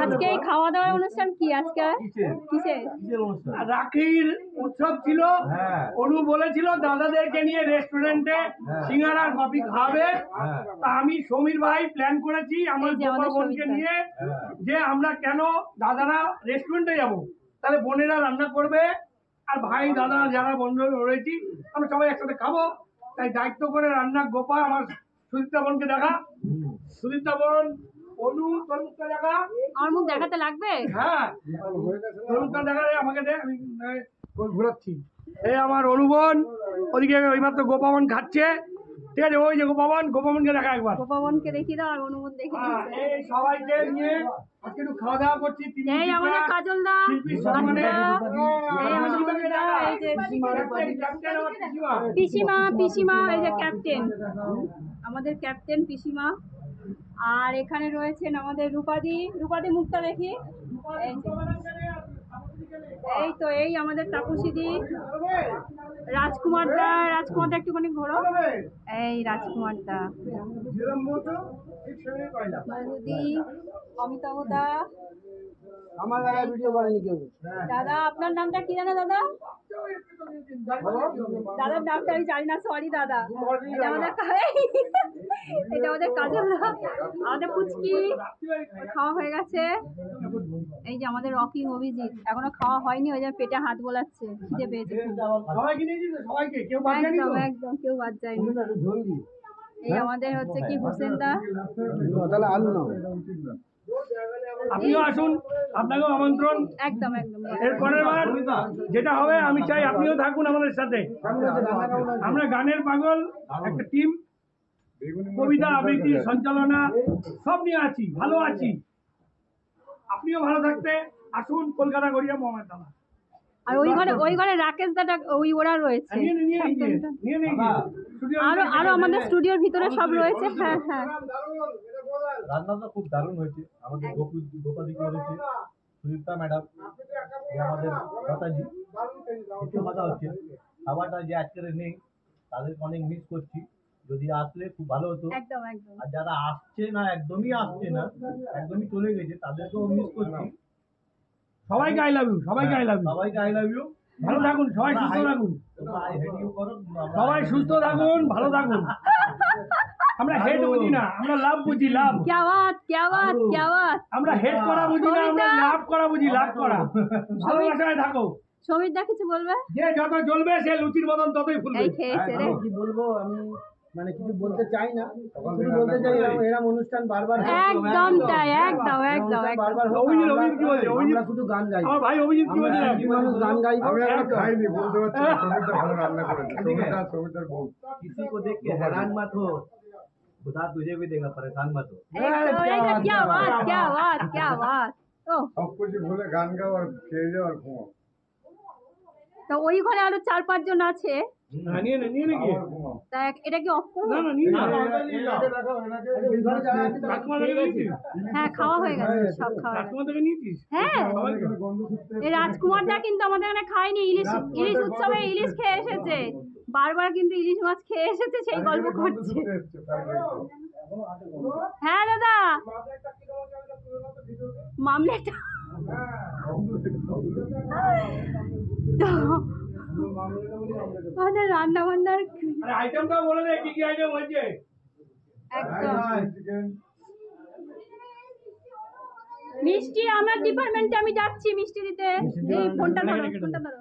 আজকে খাওয়া দাওয়ার অনুষ্ঠান কি আজকে কিসের রাখির উৎসব ছিল। অনু বলেছিল দাদাদেরকে নিয়ে রেস্টুরেন্টে সিঙ্গারা আর কফি খাবে। তা আমি সমীর ভাই প্ল্যান করেছি আমার বোনকে নিয়ে যে আমরা কেন দাদারা রেস্টুরেন্টে যাব, তাহলে বোনেরা রান্না করবে আর ভাই দাদা যারা বন্ধু রয়েছি আমরা সবাই একসাথে খাবো। তাই দায়িত্ব করে রান্না গোপা আমার সুদীপ্তা বোনকে দেখা। সুদীপ্তা বোন, অনু তোর মুখটা দেখা। আমার মুখ দেখাতে লাগবে? হ্যাঁ তোর মুখটা দেখালে আমাকে দে, আমি ঘোরাচ্ছি। এই আমার অনুবন ওদিকে ওইমাত্র গোপাবন খাচ্ছে, ঠিক আছে? ওই যে গোপাবনকে দেখা একবার। গোপাবনকে দেখি দাও আর অনুবন দেখি। এই সবাইকে নিয়ে আজকে একটু খাওয়া দাওয়া করছি। এই আমাদের কাজল দা, পিসিমা পিসিমা, এই যে ক্যাপ্টেন, আমাদের ক্যাপ্টেন পিসিমা। আর এখানে রয়েছেন আমাদের রূপাদি। রূপাদি মুখটা দেখি। এই তো এই আমাদের তাপসীদি, রাজকুমার দা। রাজকুমার দা একটুখানি ঘোরো। এই রাজকুমার দা, মধুদি, অমিতাভ দা। আমার গায়ে ভিডিও করেনি কেউ। দাদা আপনার নামটা কি জানো দাদা? দাদার নামটা আমি জানি না, সরি দাদা। এটা আমাদের কাজল দা, আমাদের পুচকি। খাওয়া হয়ে গেছে। এই যে আমাদের রকি অভিজিৎ এখনো খাওয়া হয়নি, ওই যে পেটে হাত বোলাচ্ছে, খিদে পেয়েছে। একদম একদম কেউ বাদ যায়নি। এই আমাদের হচ্ছে কি হোসেন দা। তাহলে আলু নাও। আপনিও আসুন, আপনাকেও আমন্ত্রণ। একদম একদম। এর পরের বার যেটা হবে আমি চাই আপনিও থাকুন আমাদের সাথে। আমরা গানের পাগল একটা টিম, কবিতা আবৃত্তি সঞ্চালনা সব নিয়ে আছি, ভালো আছি। আপনিও ভালো থাকতে আসুন কলকাতা গড়িয়া মোহাম্মদ দাদা। আর ওই ঘরে রাকেশ দাদা ওই ওরা রয়েছে। আরো আমাদের স্টুডিওর ভিতরে সব রয়েছে। হ্যাঁ হ্যাঁ, রান্নাটা খুব দারুণ হয়েছে। আমাদের গোপাদি করেছে, সুদীপ্তা ম্যাডাম, আমাদের দাদাজি, কিছু মজা হচ্ছে। খাবারটা যে আজকের নেই তাদেরকে অনেক মিস করছি। যদি আসলে খুব ভালো হতো। একদম একদম। আর যারা আসছে না, একদমই আসছে না, একদমই চলে গেছে, তাদেরকেও মিস করছি। সবাইকে আই লাভ ইউ, সবাইকে আই লাভ ইউ, সবাইকে আই লাভ ইউ। ভালো থাকুন, সবাই সুস্থ থাকুন, সবাই সুস্থ থাকুন, ভালো থাকুন। আমরা হেড বুঝি না, আমরা লাভ বুঝি, লাভ। क्या बात क्या बात क्या बात। আমরা হেড করা বুঝি না, আমরা লাভ করা বুঝি, লাভ করা। ভালোবাসায় থাকো। সমীর দা কিছু বলবে? যে যত জ্বলবে সে লুচির মতন ততই ফুলবে। এই খেয়েছে রে। কি বলবো আমি, মানে কিছু বলতে চাই না, শুধু বলতে চাই এরকম অনুষ্ঠান বারবার একদম তাই, একদম একদম বারবার। অভিজিৎ কি বলছে? আমরা শুধু গান গাই। আমার ভাই অভিজিৎ কি বলছে? মানুষ গান গাই। আমি একটা খাইনি, বলতে পারছি না। সমিতা ভালো রান্না করেছে, সমিতার বউ। किसी को देख के हैरान मत हो, खुदा तुझे भी देगा, परेशान मत हो। क्या बात क्या बात क्या बात। ও সব কিছু ভুলে গান গাও আর খেয়ে যাও আর ঘুমাও। তো ওই ঘরে আরো 4-5 জন আছে। নিয়ে নে, নিয়ে নে কি? তা এটা কি অফ করব? না না, নিয়ে নে। কাকিমা থেকে নিয়েছিস? হ্যাঁ খাওয়া হয়ে গেছে, সব খাওয়া হয়ে গেছে। কাকিমা থেকে নিয়েছিস? হ্যাঁ, এই রাজকুমার দা কিন্তু আমাদের এখানে খায়নি। ইলিশ উৎসবে ইলিশ খেয়ে এসেছে, বারবার কিন্তু ইলিশ মাছ খেয়ে এসেছে, সেই গল্প করছে। হ্যাঁ দাদা, মামলেটা তো আমাদের রান্না বান্নার আইটেমটা বলে দে, কি কি আইটেম হয়েছে? একদম মিষ্টি। আমার ডিপার্টমেন্টে আমি যাচ্ছি মিষ্টি দিতে। এই ফোনটা ধরো, ফোনটা ধরো।